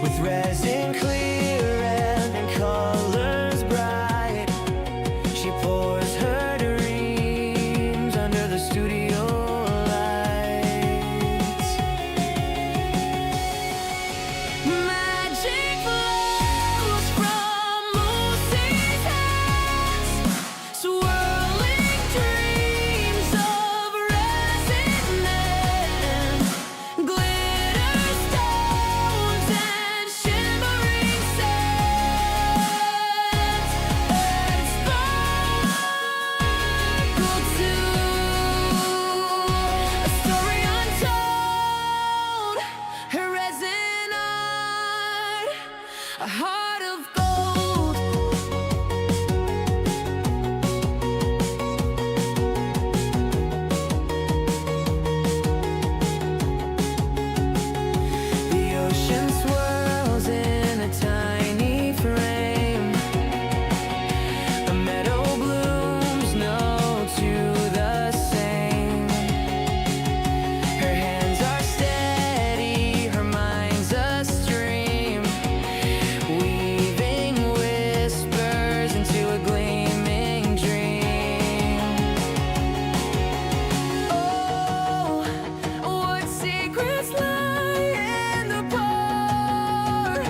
with resin clear and colors bright. She pours her dreams under the studio lights. Magic flows from Moosey's hands, swirling dreams of resin and glitter stones and shimmering sands and sparkle too. A story untold, her resin art, a heart of gold. The ocean swirls in a tiny frame. A meadow blooms no two the same. Her hands are steady, her mind's a stream, weaving whispers into a gleaming dream. Oh, what secrets lie in the pour?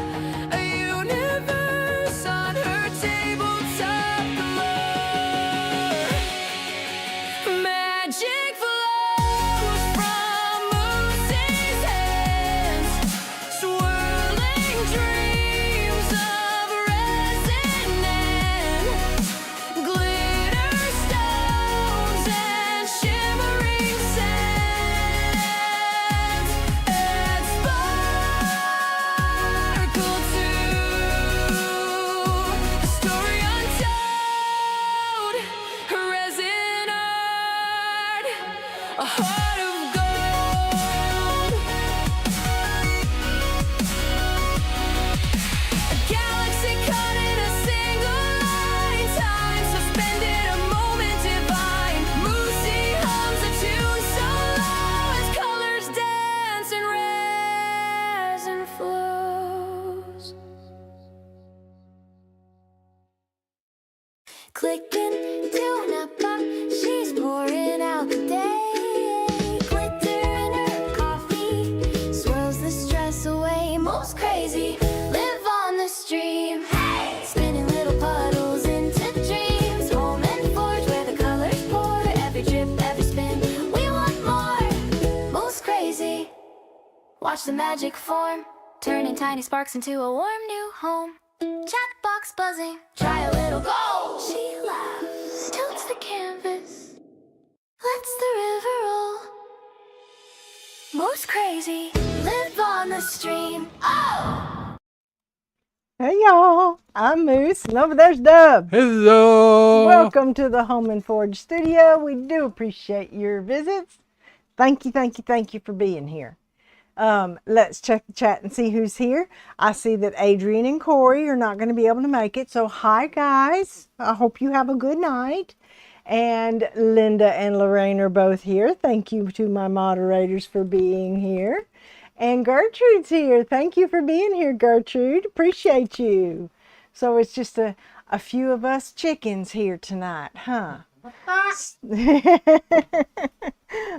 A universe on her tabletop floor. Magic flows from Moosey's hands, swirling dreams of resin and glitter stones and shimmering sands and sparkle too. A story untold, her resin art, a heart of gold. A galaxy caught in a single line, time suspended, a moment divine. Moosey hums a tune so low as colors dance and resin flows. Clicking, tune up, she's pouring out the day. Glitter in her coffee swirls the stress away. MooseKrazy, live on the stream. Hey! Spinning little puddles into dreams. Home and forge where the colors pour. Every drip, every spin, we want more. MooseKrazy, watch the magic form, turning tiny sparks into a warm new home. Chat box buzzing, try a little gold. She laughs, tilts the canvas, lets the river roll. MooseKrazy, live on the stream. Oh! Hey y'all, I'm Moose, and over there's Dub. Hello. Welcome to the Home and Forge studio. We do appreciate your visits. Thank you for being here. Let's check the chat and see who's here. I see that Adrian and Corey are not going to be able to make it. So hi guys. I hope you have a good night. And Linda and Lorraine are both here. Thank you to my moderators for being here. And Gertrude's here. Thank you for being here, Gertrude. Appreciate you. So it's just a few of us chickens here tonight, huh?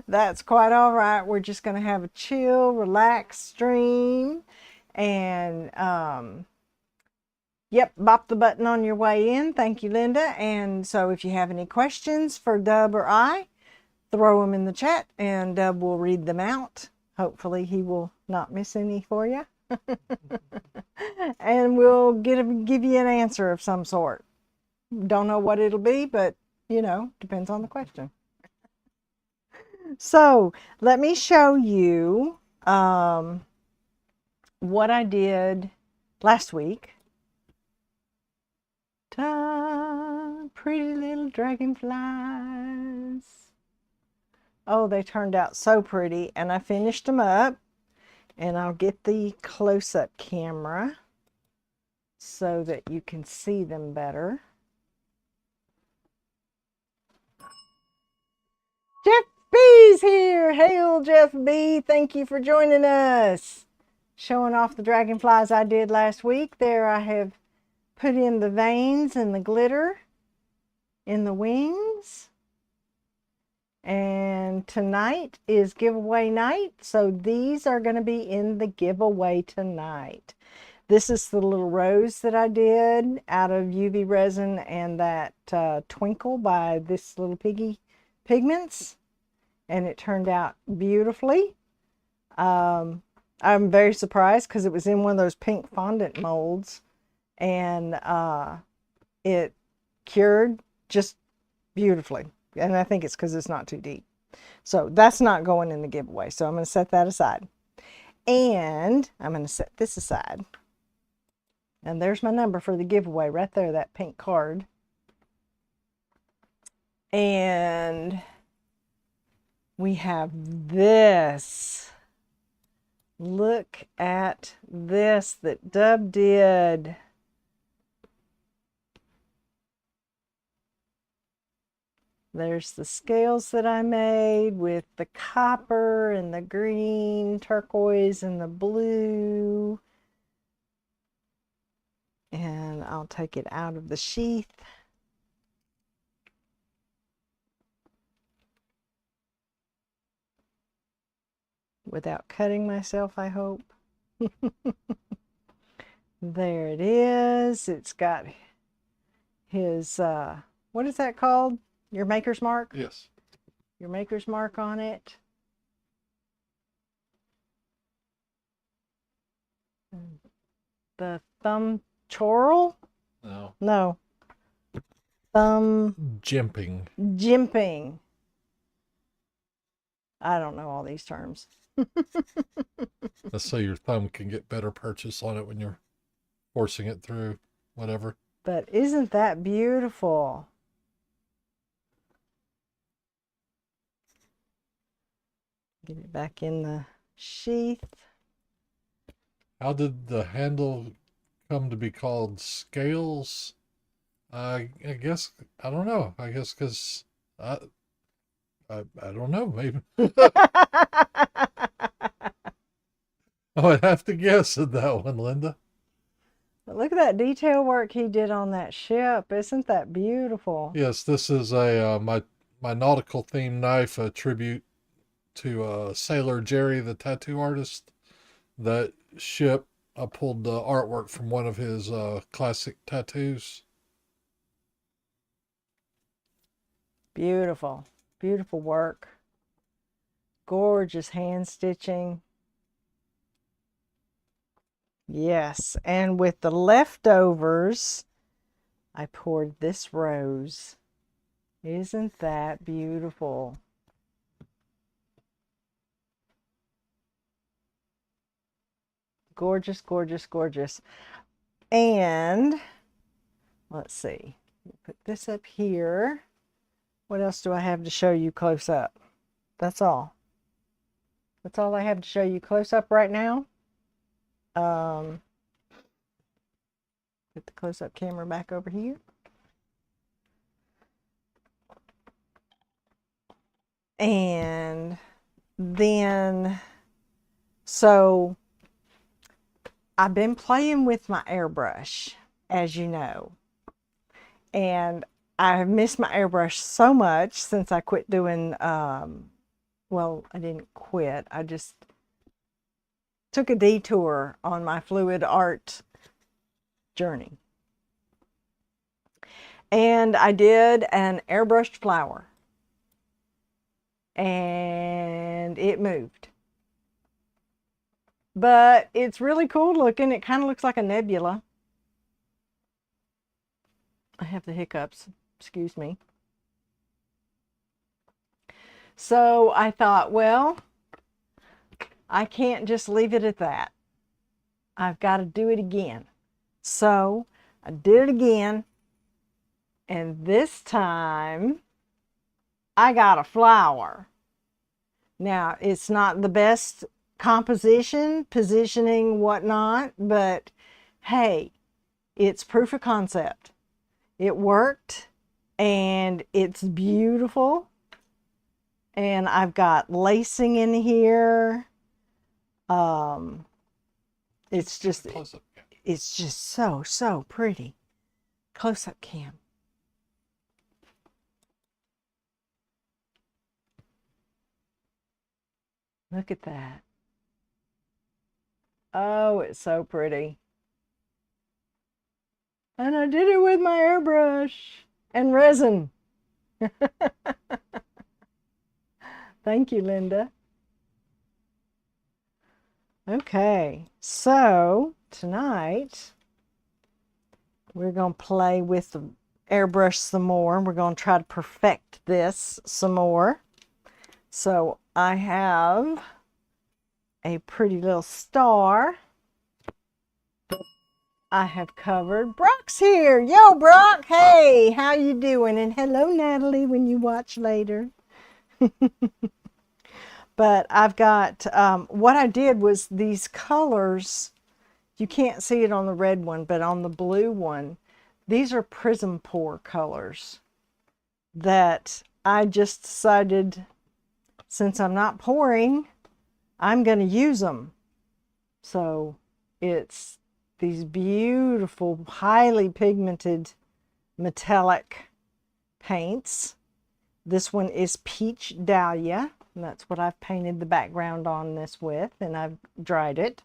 That's quite all right. We're just going to have a chill, relaxed stream. And, yep, bop the button on your way in. Thank you, Linda. And so if you have any questions for Dub or I, throw them in the chat and Dub will read them out. Hopefully he will not miss any for you. And we'll give you an answer of some sort. Don't know what it'll be, but you know, depends on the question. So let me show you what I did last week. Ta, pretty little dragonflies. Oh, they turned out so pretty, and I finished them up. And I'll get the close-up camera so that you can see them better. Jeff B's here. Hail, Jeff B. Thank you for joining us. showing off the dragonflies I did last week. There I have put in the veins and the glitter in the wings. And tonight is giveaway night, so these are going to be in the giveaway tonight. This is the little rose that I did out of UV resin and that Twinkle by This Little Piggy Pigments, and it turned out beautifully. I'm very surprised because it was in one of those pink fondant molds, and it cured just beautifully. And I think it's because it's not too deep. So that's not going in the giveaway. So I'm going to set that aside. And I'm going to set this aside. And there's my number for the giveaway right there, that pink card. And we have this. Look at this that Dub did. There's the scales that I made with the copper and the green, turquoise, and the blue. And I'll take it out of the sheath. Without cutting myself, I hope. There it is. It's got his, what is that called? Your maker's mark? Yes. Your maker's mark on it. The thumb chorl? No. No. Thumb Jimping. jimping. I don't know all these terms. Let's say your thumb can get better purchase on it when you're forcing it through whatever. But isn't that beautiful? Get it back in the sheath. How did the handle come to be called scales? I guess, I don't know. I guess because I don't know. Maybe I would have to guess at that one, Linda. But look at that detail work he did on that ship. Isn't that beautiful? Yes, this is a my nautical themed knife, a tribute to Sailor Jerry, the tattoo artist. That ship, I pulled the artwork from one of his classic tattoos. Beautiful. Beautiful work. Gorgeous hand stitching. Yes, and with the leftovers, I poured this rose. Isn't that beautiful? Gorgeous, gorgeous, gorgeous. And let's see. Put this up here. What else do I have to show you close up? That's all. That's all I have to show you close up right now. Put the close-up camera back over here. And then, so I've been playing with my airbrush, as you know. And I have missed my airbrush so much since I quit doing, well, I didn't quit. I just took a detour on my fluid art journey. And I did an airbrushed flower. And it moved. But it's really cool looking. It kind of looks like a nebula. I have the hiccups. Excuse me. So I thought, well, I can't just leave it at that. I've got to do it again. So I did it again. And this time I got a flower. Now, it's not the best composition, positioning, whatnot, but hey, it's proof of concept. It worked, and it's beautiful. And I've got lacing in here. It's just, Close up. it's just so, so pretty. Close up cam. Look at that. Oh, it's so pretty. And I did it with my airbrush and resin. Thank you, Linda. Okay, so tonight we're going to play with the airbrush some more. We're going to try to perfect this some more. So I have a pretty little star. I have covered. Brock's here. Yo, Brock. Hey, how you doing? And hello, Natalie, when you watch later. But I've got, what I did was these colors, you can't see it on the red one, but on the blue one, these are prism pour colors that I just decided, since I'm not pouring, I'm going to use them. So it's these beautiful, highly pigmented metallic paints. This one is Peach Dahlia, and that's what I've painted the background on this with, and I've dried it.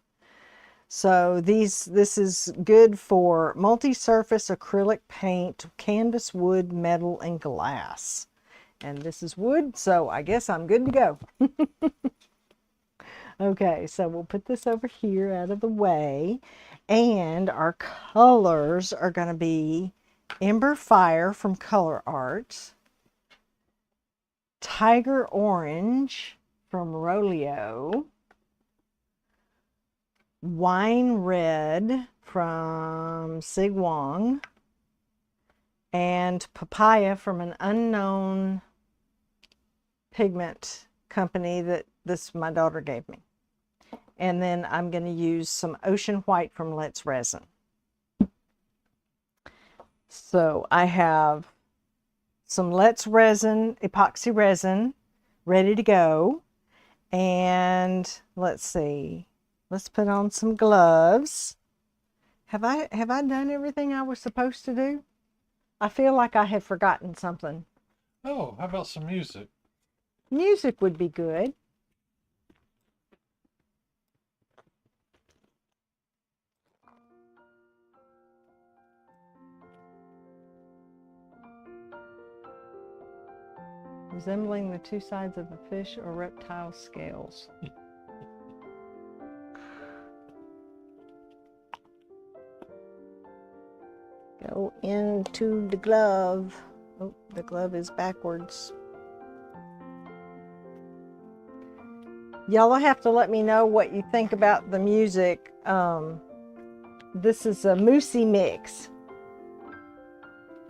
So this is good for multi-surface acrylic paint, canvas, wood, metal, and glass. And this is wood, so I guess I'm good to go. Okay, so we'll put this over here out of the way. And our colors are going to be Ember Fire from Color Art, Tiger Orange from Rolio, Wine Red from Sig Wong, and Papaya from an unknown pigment company that my daughter gave me. And then I'm going to use some Ocean White from Let's Resin. So I have some Let's Resin, epoxy resin, ready to go. And let's see, let's put on some gloves. Have I done everything I was supposed to do? I feel like I have forgotten something. Oh, how about some music? Music would be good. Resembling the two sides of a fish or reptile scales. Go into the glove. Oh, the glove is backwards. Y'all will have to let me know what you think about the music. This is a Moosey mix.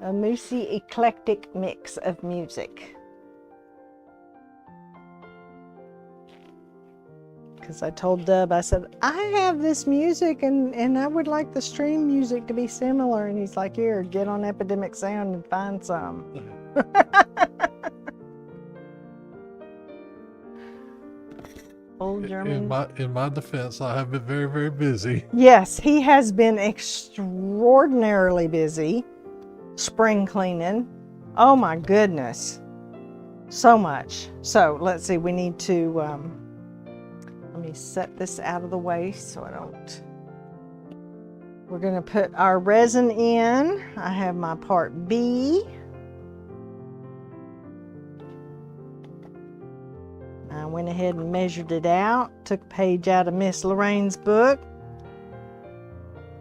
A Moosey eclectic mix of music. Because I told Dub, I said, I have this music and I would like the stream music to be similar. And he's like, here, get on Epidemic Sound and find some. Old German. In my defense, I have been very, very busy. Yes, he has been extraordinarily busy spring cleaning. Oh my goodness. So much. So let's see, we need to, let me set this out of the way so I don't. We're going to put our resin in. I have my part B. I went ahead and measured it out. Took a page out of Miss Lorraine's book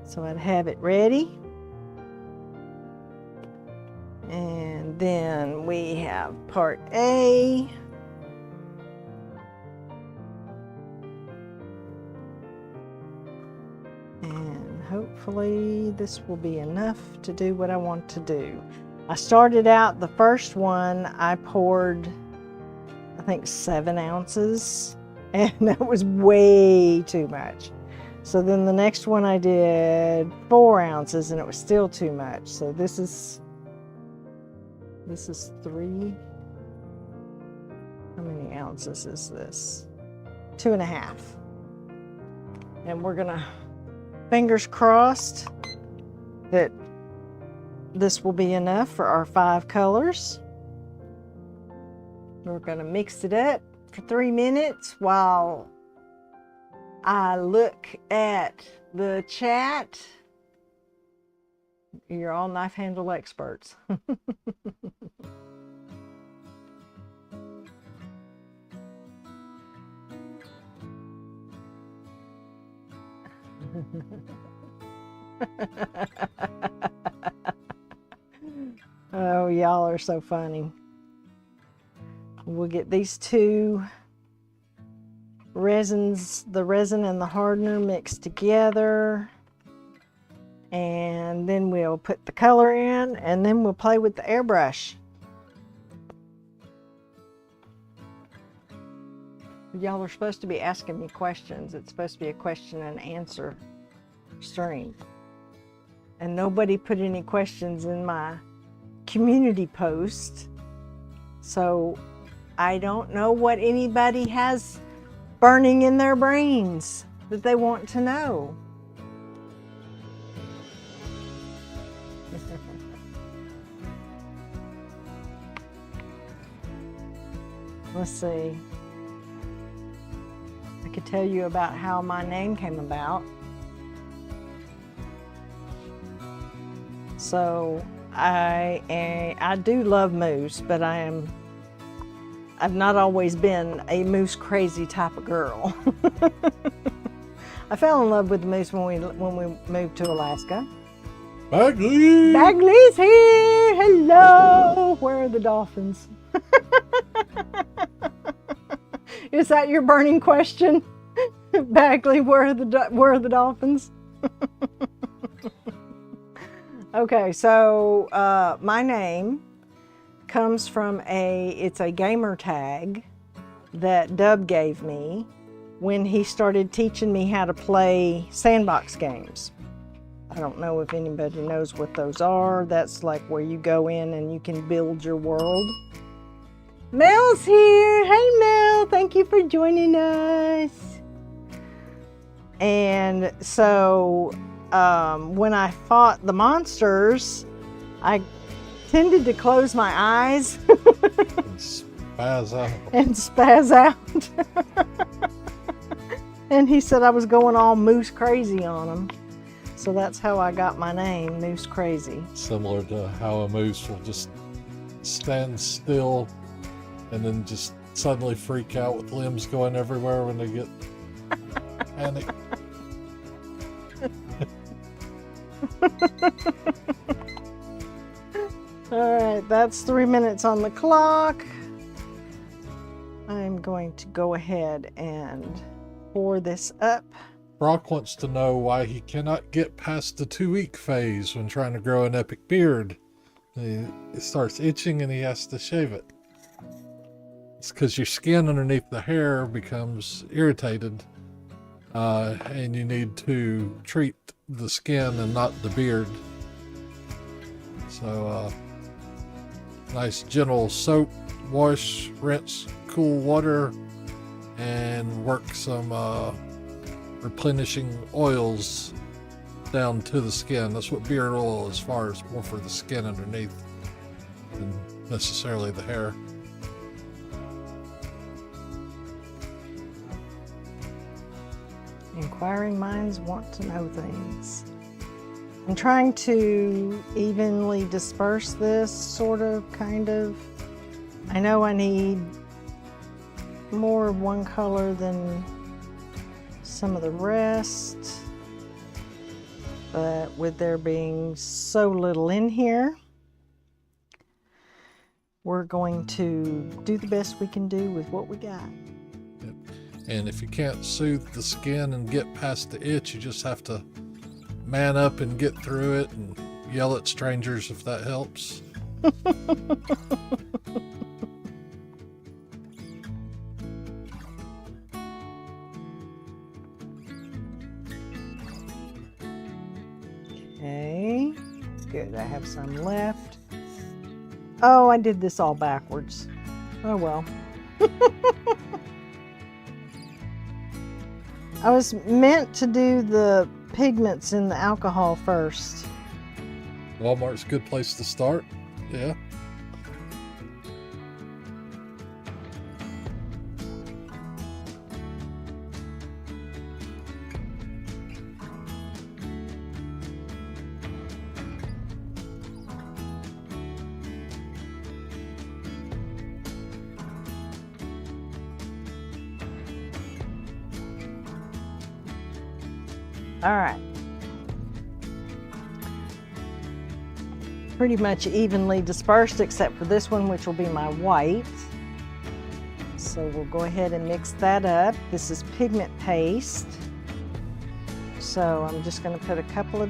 so I'd have it ready. And then we have part A. And hopefully this will be enough to do what I want to do. I started out the first one, I poured, I think 7 ounces, and that was way too much. So then the next one I did 4 ounces and it was still too much. So this is 3. How many ounces is this? 2.5. And we're gonna Fingers crossed that this will be enough for our 5 colors. We're going to mix it up for 3 minutes while I look at the chat. You're all knife handle experts. Oh, y'all are so funny. We'll get these 2 resins, the resin and the hardener, mixed together, and then we'll put the color in, and then we'll play with the airbrush. Y'all are supposed to be asking me questions. It's supposed to be a question and answer stream, and nobody put any questions in my community post, so I don't know what anybody has burning in their brains that they want to know. Let's see. I could tell you about how my name came about. So I do love moose, but I've not always been a MooseKrazy type of girl. I fell in love with the moose when we moved to Alaska. Bagley! Bagley's here! Hello! Where are the dolphins? Is that your burning question? Bagley, where are the dolphins? Okay, so my name comes from it's a gamer tag that Dub gave me when he started teaching me how to play sandbox games. I don't know if anybody knows what those are. That's like where you go in and you can build your world. Mel's here. Hey Mel, thank you for joining us. And so when I fought the monsters, I tended to close my eyes And spaz out. and spaz out. And he said I was going all MooseKrazy on him. So that's how I got my name, MooseKrazy. Similar to how a moose will just stand still and then just suddenly freak out with limbs going everywhere when they get panicked. All right, that's 3 minutes on the clock. I'm going to go ahead and pour this up. Brock wants to know why he cannot get past the 2-week phase when trying to grow an epic beard. It starts itching and he has to shave it. It's because your skin underneath the hair becomes irritated, and you need to treat the skin and not the beard. So nice gentle soap, wash, rinse, cool water, and work some replenishing oils down to the skin. That's what beard oil is for, is more for the skin underneath than necessarily the hair. Inquiring minds want to know things. I'm trying to evenly disperse this, sort of, kind of. I know I need more of one color than some of the rest, but with there being so little in here, we're going to do the best we can do with what we got. Yep. And if you can't soothe the skin and get past the itch, you just have to man up and get through it and yell at strangers if that helps. Okay, good. I have some left. Oh, I did this all backwards. Oh well. I was meant to do the pigments in the alcohol first. Walmart's a good place to start. Yeah. All right. Pretty much evenly dispersed except for this one, which will be my white. So we'll go ahead and mix that up. This is pigment paste. So I'm just going to put a couple of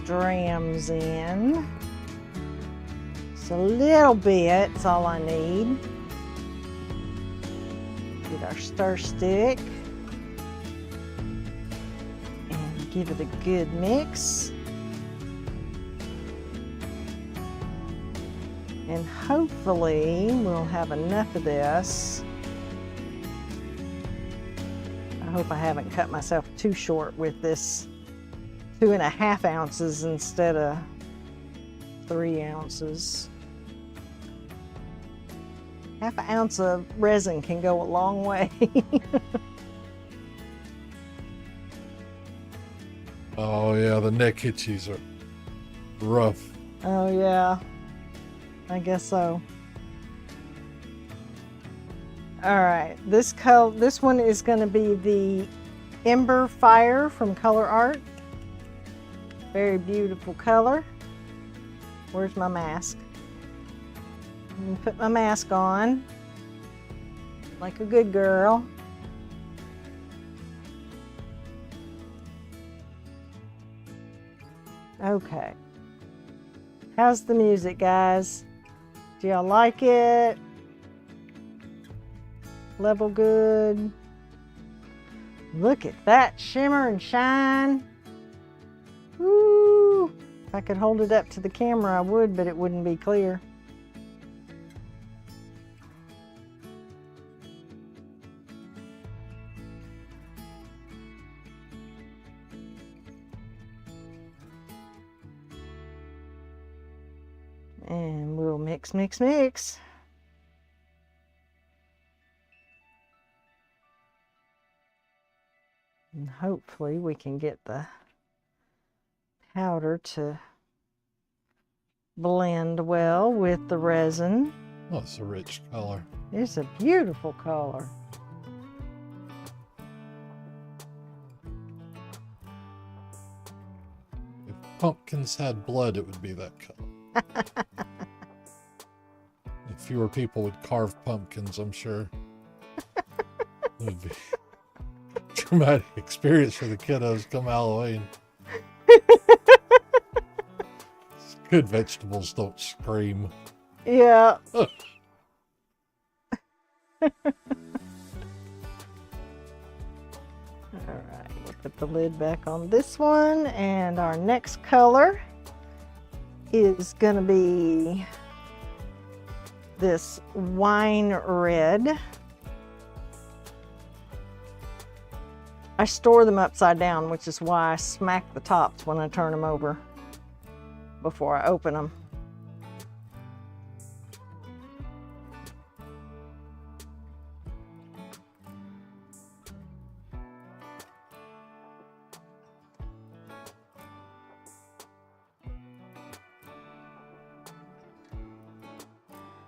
drams in. Just a little bit is all I need. Get our stir stick. Give it a good mix. And hopefully we'll have enough of this. I hope I haven't cut myself too short with this 2.5 ounces instead of 3 ounces. Half an ounce of resin can go a long way. Oh yeah, the neck hitchies are rough. Oh yeah, I guess so. All right, this one is going to be the Ember Fire from Color Art. Very beautiful color. Where's my mask? I'm gonna put my mask on like a good girl. Okay. How's the music, guys? Do y'all like it? Level good? Look at that shimmer and shine. Woo! If I could hold it up to the camera, I would, but it wouldn't be clear. And we'll mix, mix, mix. And hopefully we can get the powder to blend well with the resin. Oh, it's a rich color. It's a beautiful color. If pumpkins had blood, it would be that color. If fewer people would carve pumpkins, I'm sure it would be a traumatic experience for the kiddos come Halloween. Good vegetables don't scream. Yeah. All right, we'll put the lid back on this one, and our next color is going to be this wine red. I store them upside down, which is why I smack the tops when I turn them over before I open them.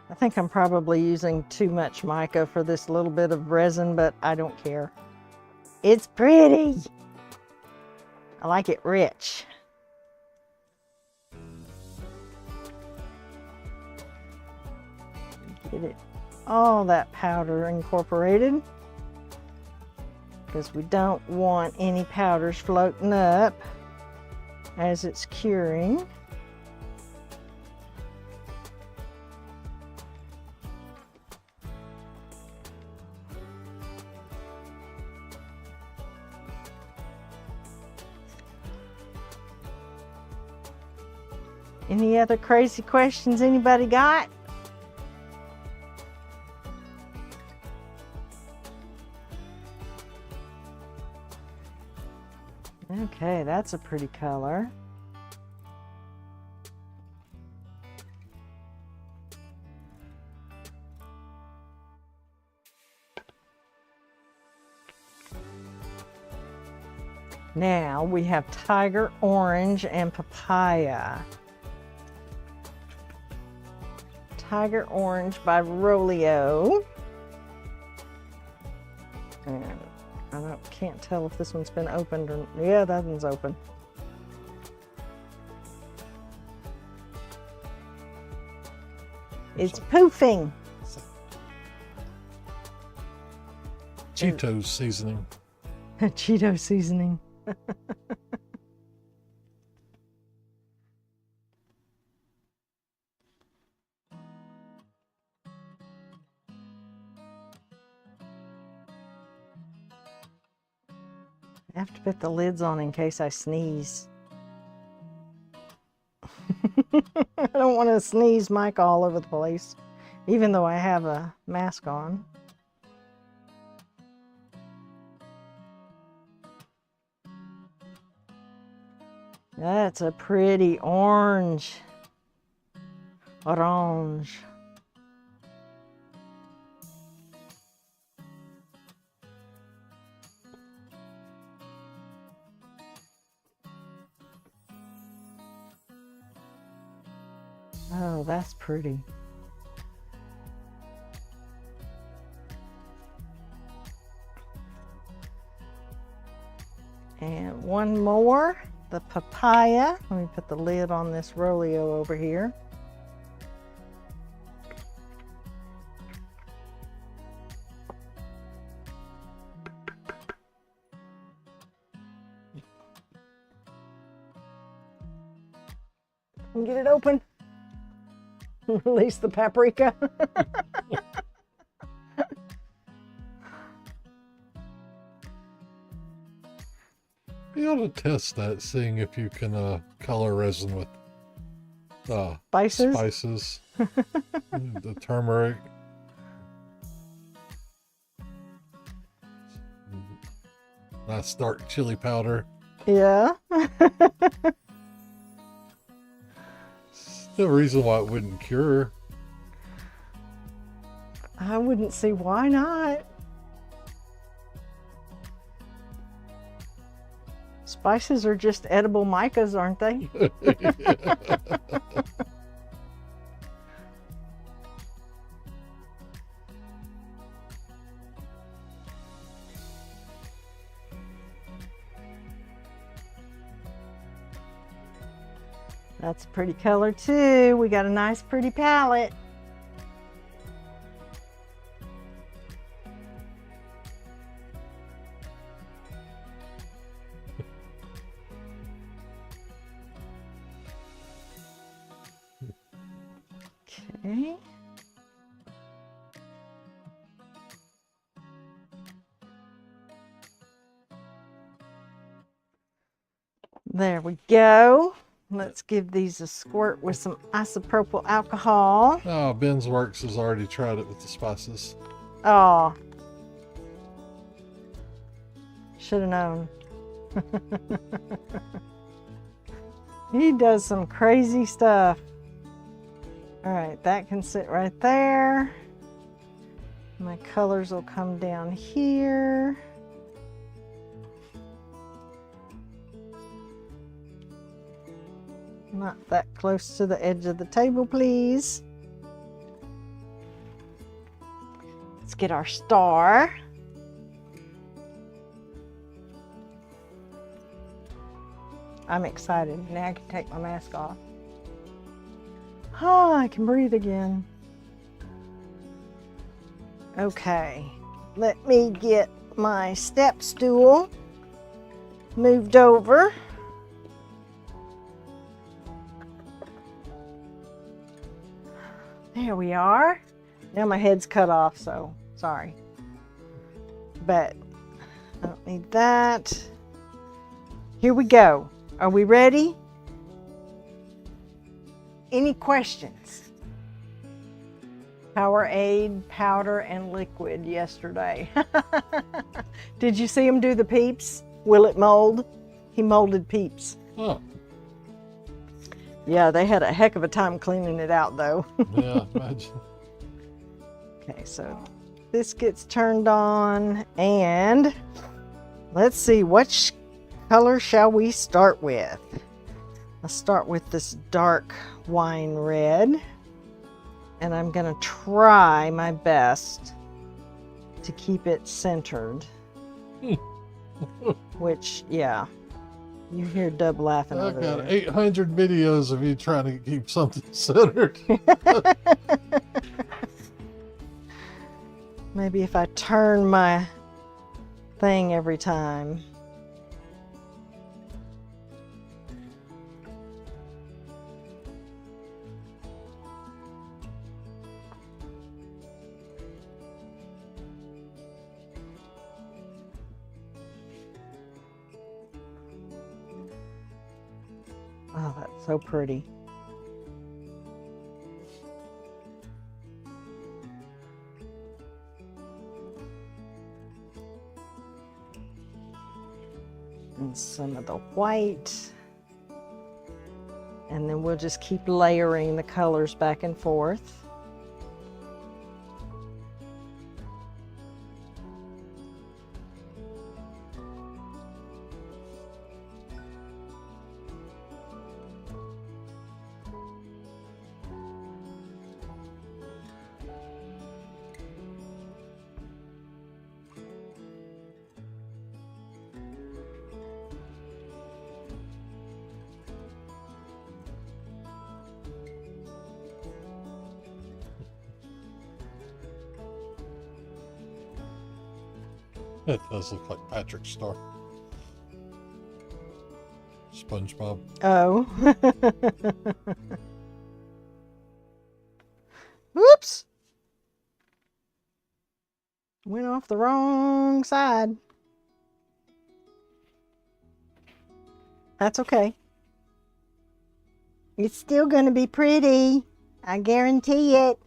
I think I'm probably using too much mica for this little bit of resin, but I don't care. It's pretty. I like it rich. Get it all that powder incorporated, because we don't want any powders floating up as it's curing. Any other crazy questions anybody got? Okay, that's a pretty color. Now we have tiger orange and papaya. Tiger orange by Rolio. And I can't tell if this one's been opened or, yeah, that one's open. It's poofing. Cheetos seasoning. Cheeto seasoning. I have to put the lids on in case I sneeze. I don't want to sneeze mic all over the place, even though I have a mask on. That's a pretty orange. Orange. Oh, that's pretty. And one more, the papaya. Let me put the lid on this Rolio over here. And get it open. Release the paprika. You ought to test that, seeing if you can color resin with Spices? spices, the turmeric. Nice dark chili powder. Yeah. No reason why it wouldn't cure. I wouldn't see why not. Spices are just edible micas, aren't they? That's a pretty color too. We got a nice pretty palette. Okay. There we go. Let's give these a squirt with some isopropyl alcohol. Oh, Ben's Works has already tried it with the spices. Oh. Should have known. He does some crazy stuff. All right, that can sit right there. My colors will come down here. Not that close to the edge of the table, please. Let's get our star. I'm excited. Now I can take my mask off. Oh, I can breathe again. Okay, let me get my step stool moved over. There we are. Now my head's cut off, so sorry. But I don't need that. Here we go. Are we ready? Any questions? Powerade, powder, and liquid yesterday. Did you see them do the peeps? Will it mold? He molded Peeps. Oh, Yeah, they had a heck of a time cleaning it out though. yeah, imagine. Okay, so this gets turned on, and let's see, which color shall we start with? Let's start with this dark wine red, and I'm gonna try my best to keep it centered. Which, yeah, you hear Dub laughing I over got there. 800 videos of you trying to keep something centered. Maybe if I turn my thing every time. Oh, that's so pretty. And some of the white. And then we'll just keep layering the colors back and forth. It does look like Patrick Star. SpongeBob. Oh. Whoops. Went off the wrong side. That's okay. It's still going to be pretty. I guarantee it.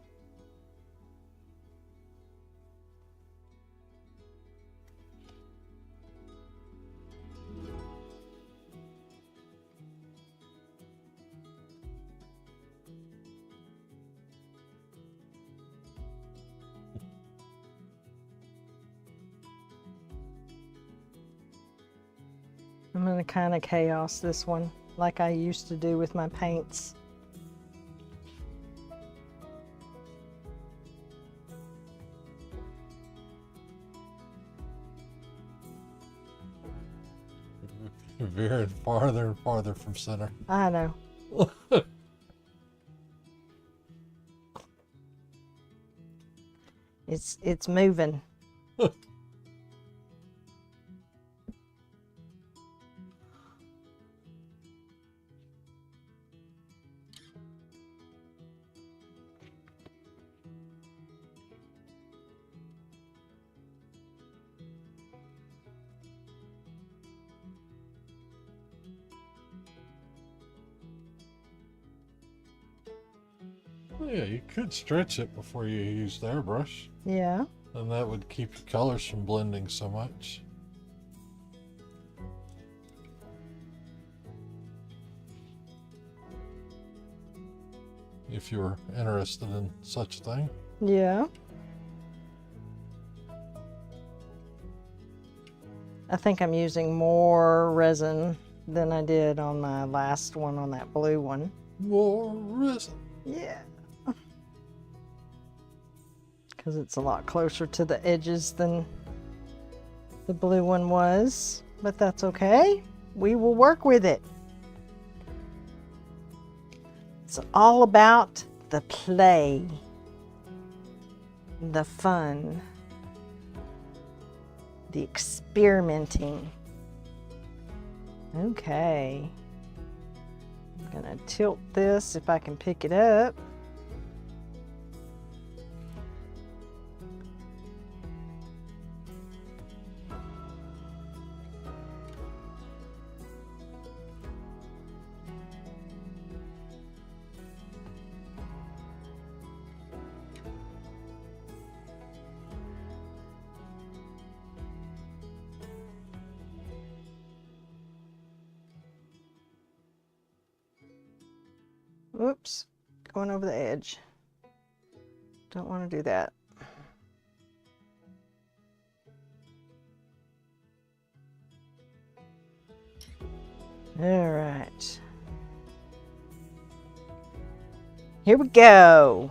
I'm going to kind of chaos this one like I used to do with my paints. Veering farther and farther from center. I know. It's moving. Yeah, you could stretch it before you use the airbrush, Yeah. and that would keep your colors from blending so much. If you're interested in such a thing. Yeah. I think I'm using more resin than I did on my last one, on that blue one. More resin. Yeah. Because it's a lot closer to the edges than the blue one was. But that's okay. We will work with it. It's all about the play, the fun, the experimenting. Okay. I'm gonna tilt this if I can pick it up. Oops, going over the edge. Don't want to do that. All right. Here we go.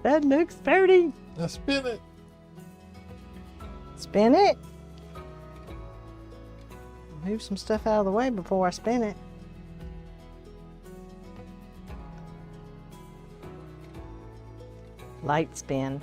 That looks pretty. Now spin it. Spin it. Move some stuff out of the way before I spin it. Light spin.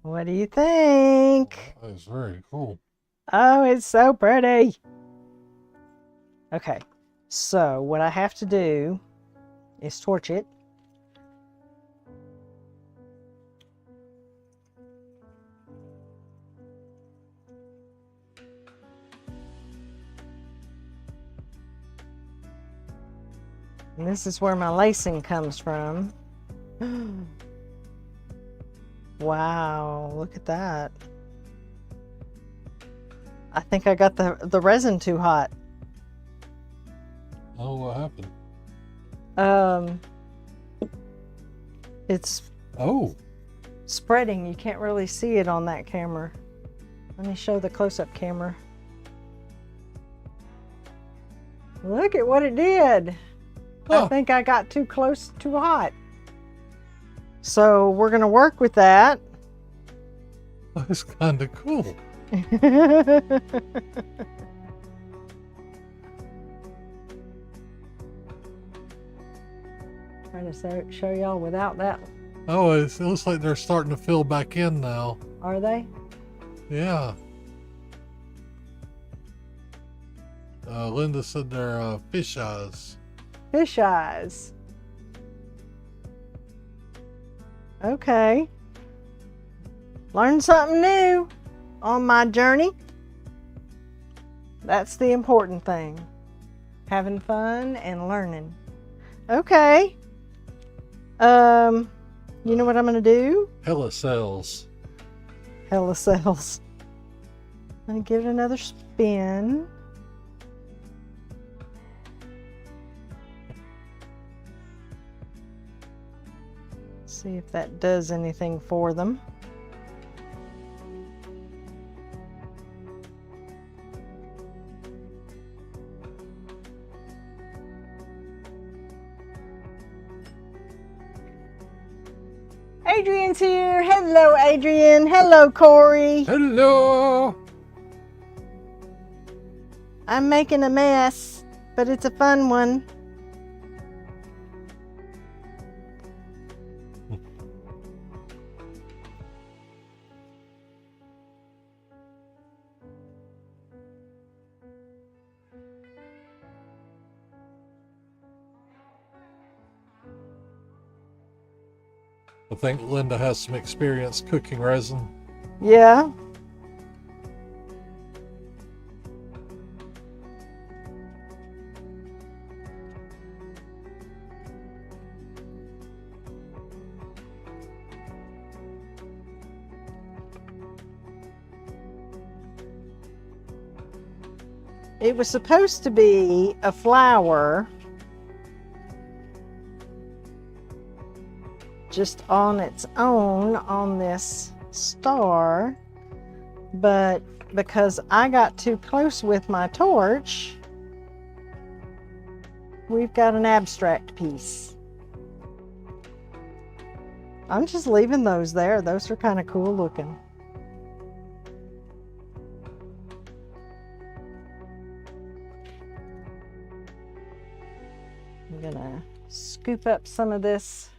What do you think? That is very cool. Oh, it's so pretty. Okay, so what I have to do is torch it. And this is where my lacing comes from. Wow, look at that. I think I got the resin too hot. Oh, what happened? It's Oh, spreading. You can't really see it on that camera. Let me show the close-up camera. Look at what it did. I think I got too close, too hot. So we're going to work with that. that's kind of cool. Trying to show y'all without that. Oh, it looks like they're starting to fill back in now. Are they? Yeah. Linda said they're fish eyes. Fish eyes. Okay. Learn something new on my journey. That's the important thing. Having fun and learning. Okay. You know what I'm gonna do? Hella cells. Hella cells. I'm gonna give it another spin. See if that does anything for them. Adrian's here. Hello, Adrian. Hello, Corey. Hello. I'm making a mess, but it's a fun one. I think Linda has some experience cooking resin. Yeah. It was supposed to be a flower just on its own on this star, but because I got too close with my torch, we've got an abstract piece. I'm just leaving those there. Those are kind of cool looking. I'm gonna scoop up some of this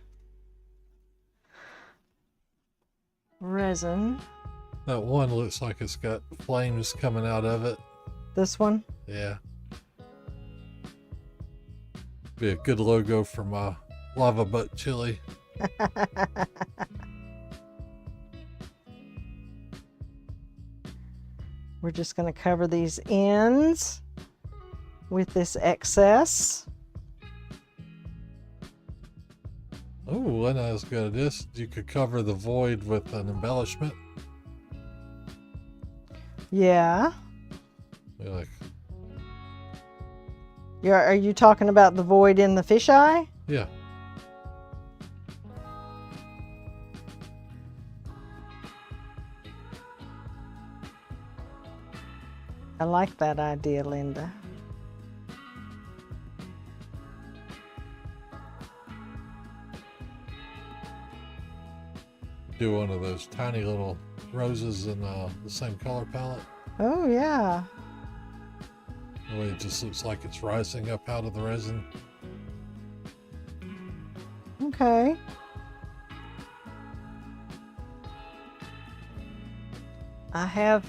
resin. That one looks like it's got flames coming out of it. This one? Yeah. Be a good logo for my lava butt chili. We're just going to cover these ends with this excess. Oh, Lena is good at this. You could cover the void with an embellishment. Yeah. Like, Are you talking about the void in the fisheye? yeah. I like that idea, Linda. Do one of those tiny little roses in the same color palette. Oh, yeah. The way it just looks like it's rising up out of the resin. Okay. I have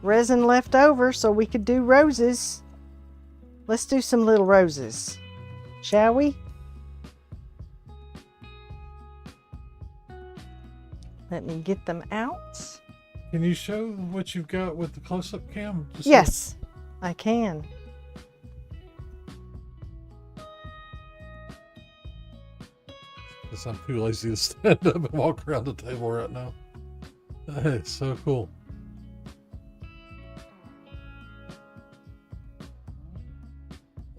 resin left over, so we could do roses. Let's do some little roses, shall we? Let me get them out. Can you show what you've got with the close-up cam? Just Yes, I can. Because I'm too lazy to stand up and walk around the table right now. It's so cool.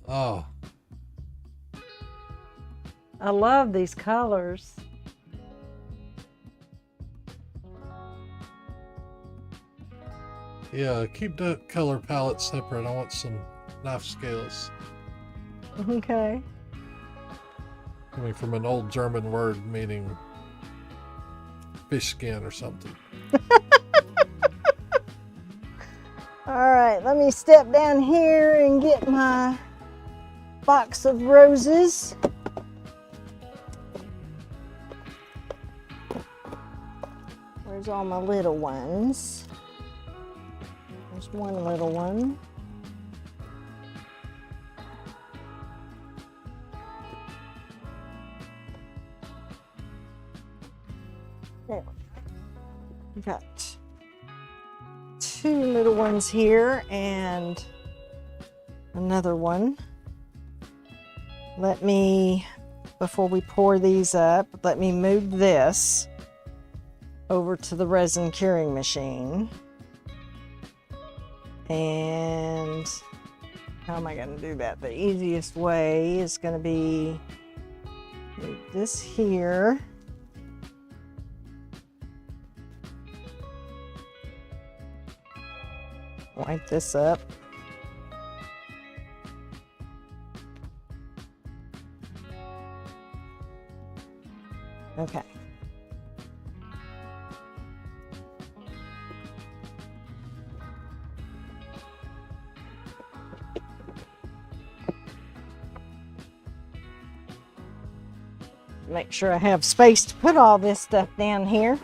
Oh, I love these colors. yeah, keep the color palette separate. I want some knife scales. Okay. Coming from an old German word meaning fish skin or something. All right, let me step down here and get my box of roses. Where's all my little ones? There's one little one. There. We got two little ones here and another one. Let me, before we pour these up, let me move this over to the resin curing machine. And how am I going to do that? The easiest way is going to be move this here. Wipe this up. Okay. Make sure I have space to put all this stuff down here.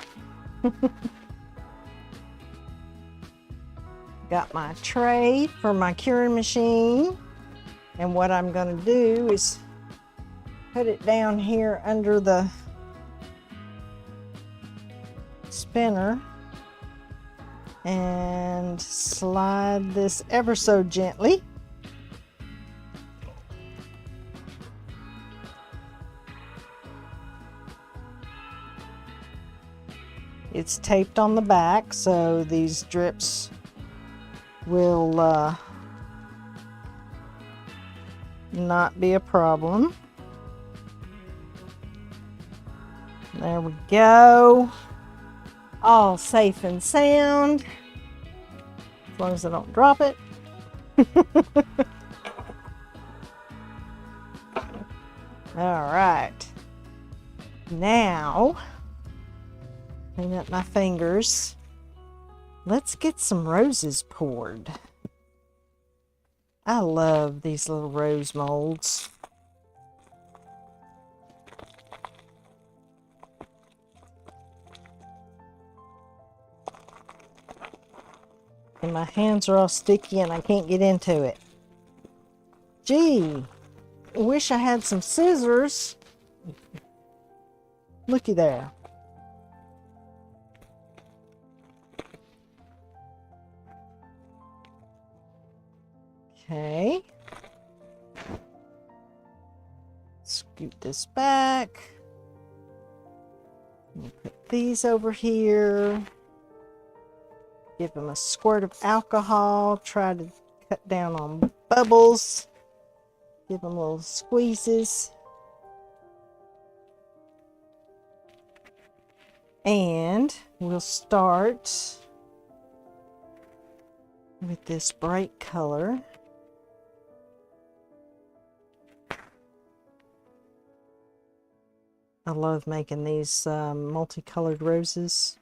Got my tray for my curing machine, and what I'm going to do is put it down here under the spinner and slide this ever so gently. It's taped on the back, so these drips will not be a problem. There we go. All safe and sound, as long as I don't drop it. All right. Now, clean up my fingers. Let's get some roses poured. I love these little rose molds. And my hands are all sticky and I can't get into it. Gee, I wish I had some scissors. Looky there. Okay. Scoot this back. Put these over here. Give them a squirt of alcohol. Try to cut down on bubbles. Give them little squeezes. And we'll start with this bright color. I love making these multicolored roses.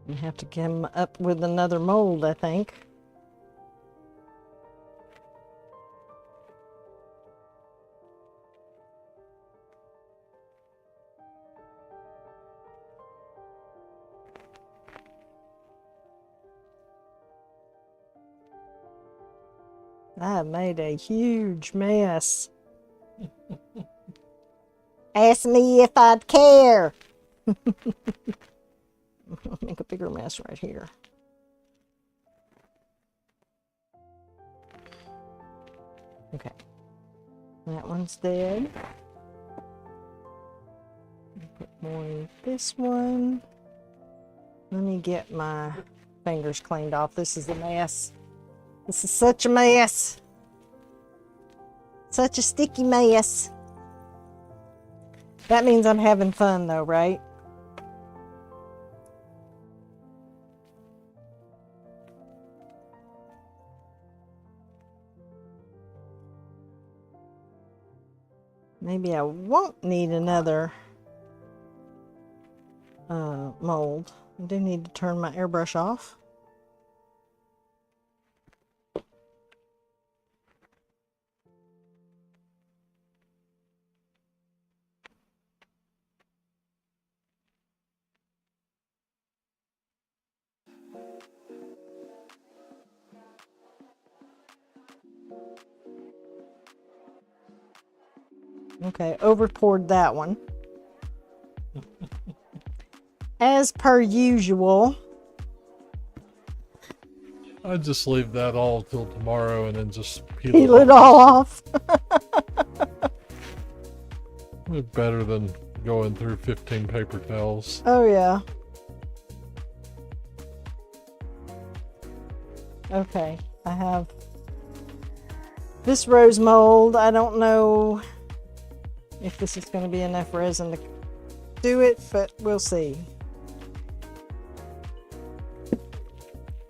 You have to come up with another mold, I think. I made a huge mess. Ask me if I'd care. I'll make a bigger mess right here. Okay, that one's dead. Put more in this one. Let me get my fingers cleaned off. This is a mess. This is such a mess. Such a sticky mess. That means I'm having fun though, right? Maybe I won't need another mold. I do need to turn my airbrush off. Okay, over poured that one. As per usual. I just leave that all till tomorrow and then just Peel it all off. Better than going through 15 paper towels. Oh yeah. Okay, I have this rose mold. I don't know if this is going to be enough resin to do it, but we'll see.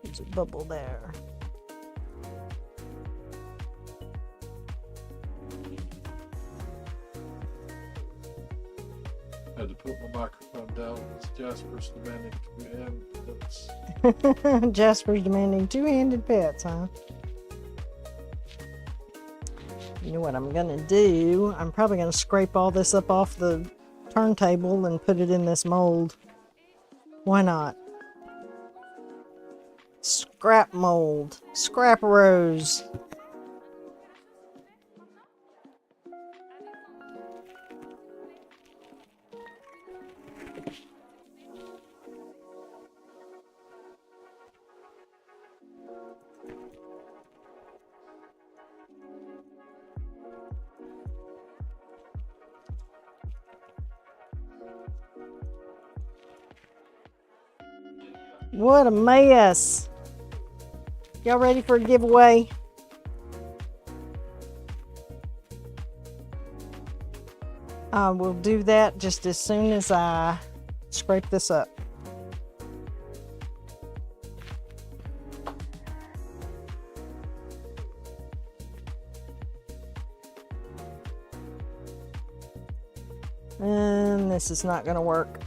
There's a bubble there. Had to put my microphone down because Jasper's demanding two-handed pets. Jasper's demanding two-handed pets, huh? You know what I'm gonna do? I'm probably gonna scrape all this up off the turntable and put it in this mold. Why not? Scrap mold. Scrap rose. What a mess. Y'all ready for a giveaway? I will do that just as soon as I scrape this up. And this is not going to work.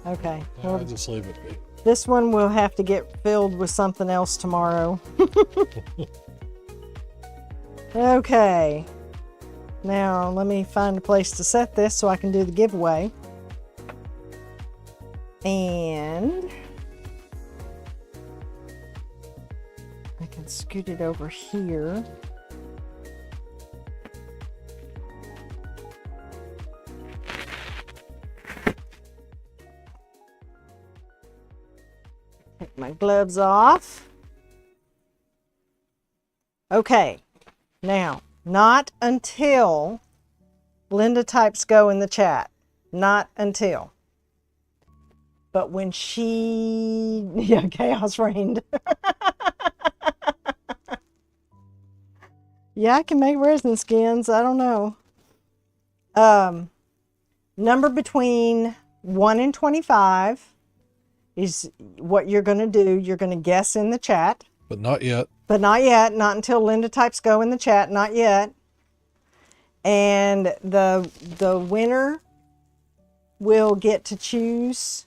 Okay. Well, I just leave it be. This one will have to get filled with something else tomorrow. Okay. Now let me find a place to set this so I can do the giveaway. And I can scoot it over here. Take my gloves off. Okay, now, not until Linda types go in the chat. Not until. But when she, yeah, chaos reigned. Yeah, I can make resin skins. I don't know. Number between 1 and 25 is what you're going to do. You're going to guess in the chat. But not yet. But not yet. Not until Linda types go in the chat. Not yet. And the winner will get to choose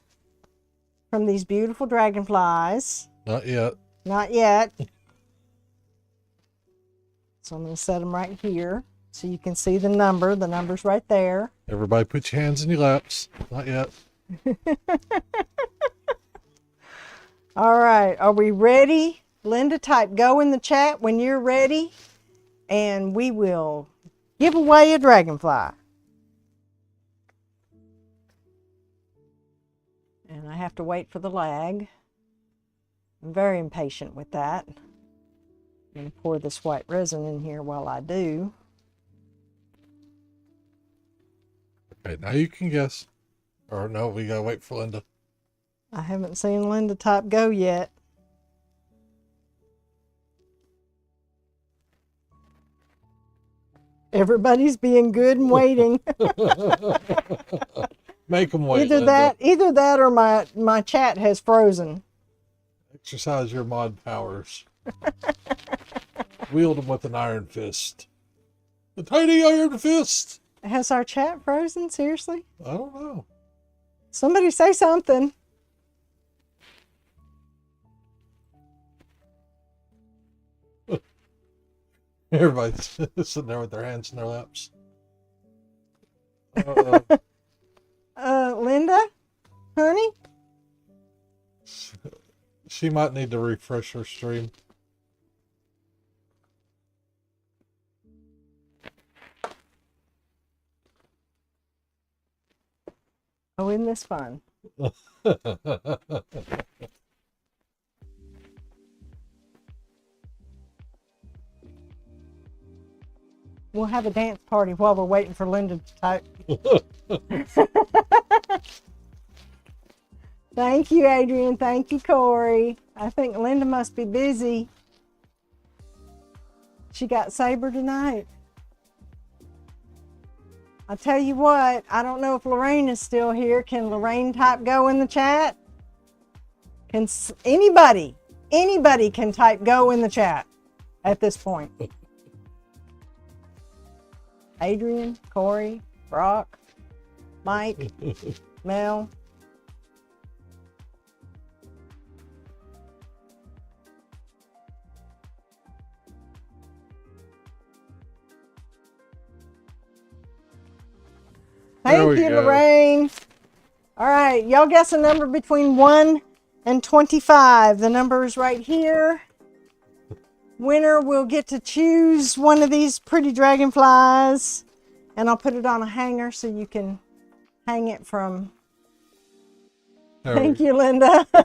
from these beautiful dragonflies. Not yet. Not yet. So I'm going to set them right here so you can see the number. The number's right there. Everybody put your hands in your laps. Not yet. All right. Are we ready? Linda, type go in the chat when you're ready, and we will give away a dragonfly. And I have to wait for the lag. I'm very impatient with that. I'm going to pour this white resin in here while I do. Okay, now you can guess. Or no, we gotta wait for Linda. I haven't seen Linda type go yet. Everybody's being good and waiting. Make them wait, Either that or my chat has frozen. Exercise your mod powers. Wield them with an iron fist. A tiny iron fist! Has our chat frozen? Seriously? I don't know. Somebody say something. Everybody's sitting there with their hands in their laps. Linda? Honey? She might need to refresh her stream. Oh, isn't this fun? We'll have a dance party while we're waiting for Linda to type. Thank you, Adrian. Thank you, Corey. I think Linda must be busy. She got Saber tonight. I tell you what, I don't know if Lorraine is still here. Can Lorraine type go in the chat? Can anybody can type go in the chat? at this point. Adrian, Corey, Brock, Mike, Mel. Thank you, Lorraine. All right, y'all guess a number between 1 and 25. The number is right here. Winner will get to choose one of these pretty dragonflies, and I'll put it on a hanger so you can hang it from. Thank you, Linda. We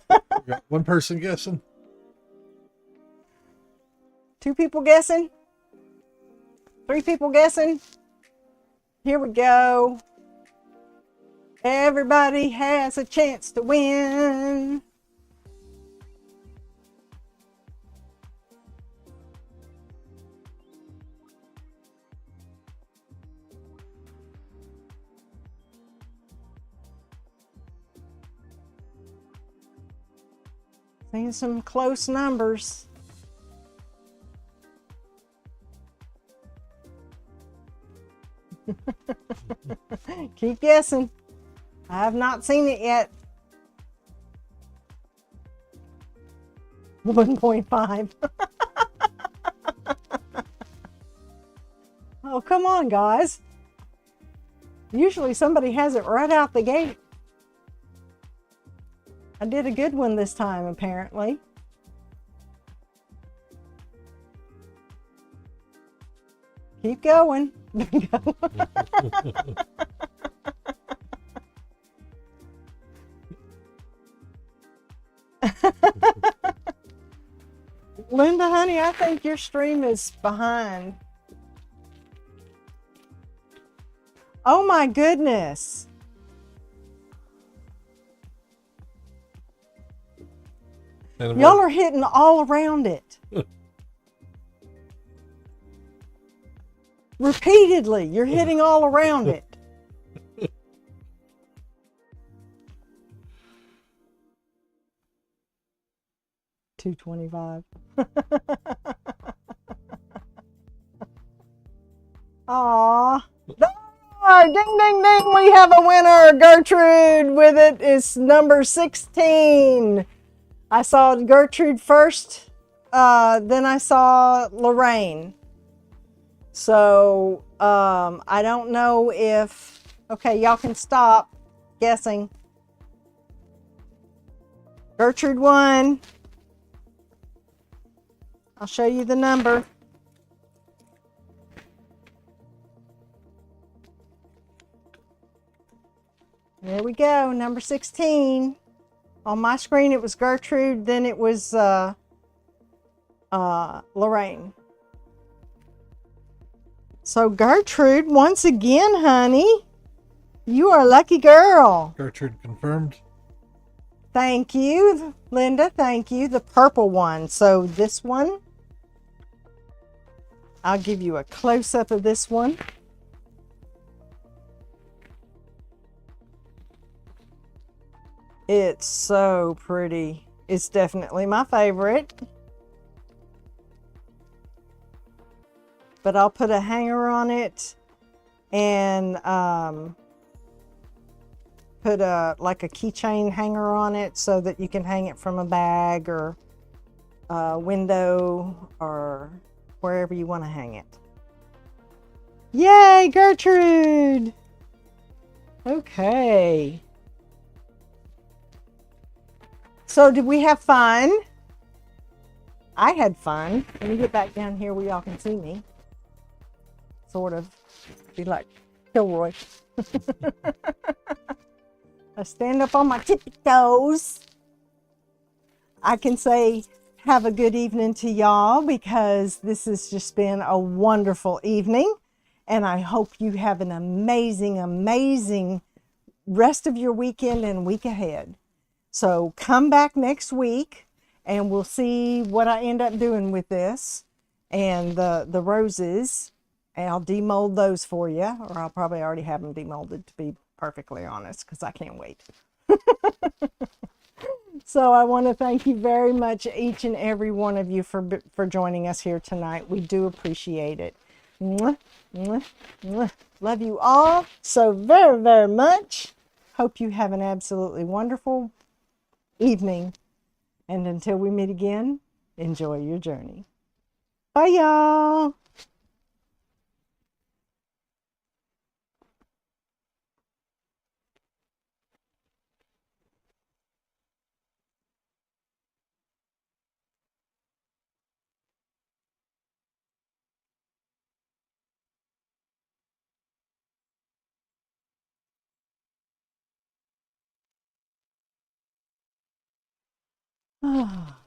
got one person guessing. 2 people guessing. 3 people guessing. Here we go. Everybody has a chance to win. Seeing some close numbers. Keep guessing. I have not seen it yet. 1.5. Oh, come on, guys. Usually somebody has it right out the gate. I did a good one this time, apparently. Keep going. Linda, honey, I think your stream is behind. Oh my goodness. Y'all are hitting all around it. Repeatedly, you're hitting all around it. $2.25. Aw. Ding, ding, ding. We have a winner. Gertrude with it is number 16. I saw Gertrude first. Then I saw Lorraine. So, I don't know if... Okay, y'all can stop guessing. Gertrude won. I'll show you the number. There we go, number 16. On my screen it was Gertrude, then it was Lorraine. So Gertrude, once again, honey, you are a lucky girl. Gertrude confirmed. Thank you, Linda, thank you. The purple one. So this one, I'll give you a close-up of this one. It's so pretty. It's definitely my favorite. But I'll put a hanger on it and put like a keychain hanger on it so that you can hang it from a bag or a window or wherever you want to hang it. Yay, Gertrude! Okay. So did we have fun? I had fun. Let me get back down here where y'all can see me. Sort of. Be like Kilroy. I stand up on my tippy toes. I can say have a good evening to y'all because this has just been a wonderful evening. And I hope you have an amazing, amazing rest of your weekend and week ahead. So come back next week and we'll see what I end up doing with this and the roses. And I'll demold those for you, or I'll probably already have them demolded, to be perfectly honest, because I can't wait. So I want to thank you very much, each and every one of you, for joining us here tonight. We do appreciate it. Mwah, mwah, mwah. Love you all so very, very much. Hope you have an absolutely wonderful evening. And until we meet again, enjoy your journey. Bye, y'all. Ah.